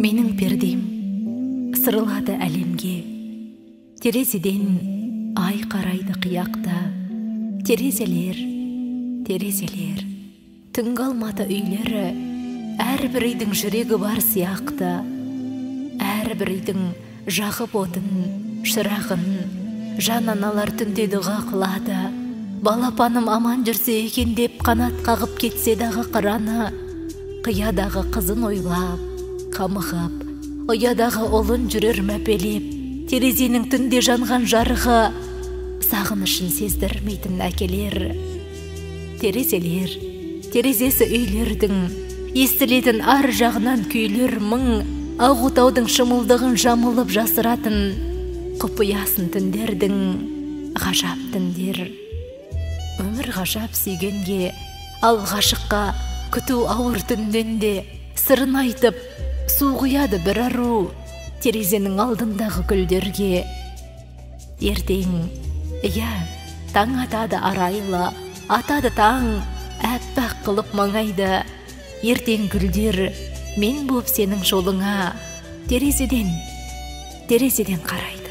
Менің пердем сырылады әлемге, терезеден ай қарайды қияқта. Терезелер, терезелер, түнгі алматы үйлері, әрбір үйдің жүрегі бар сияқты. Әрбір үйдің жағып отын, шырағын, жан аналар түнде дұға қылады. Балапаным аман жүрсе екен деп қанат қағып кетсе дағы қыраны. Қиядағы қызын ойлап, қамығып, ұядағы ұлын жүрер мәпелеп, терезенің түнде жанған жарығы сағынышын сездірмейтін әкелер. Терезелер, терезесі үйлердің, естілетін ар жағынан күйлер мың, ағутаудың шымылдығын жамылып жасыратын, құпиясын түндердің ғажап түндер. Өмір ғажап сүйгенге, ал ғашыққа күту ауыр түнден де сырын айтып, су құяды бір ару терезенің алдындағы гүлдерге. Ертең, таң атады арайлы, атады таң, әппақ қылып маңайды. Ертең гүлдер мен боп сенің жолыңа терезеден қарайды.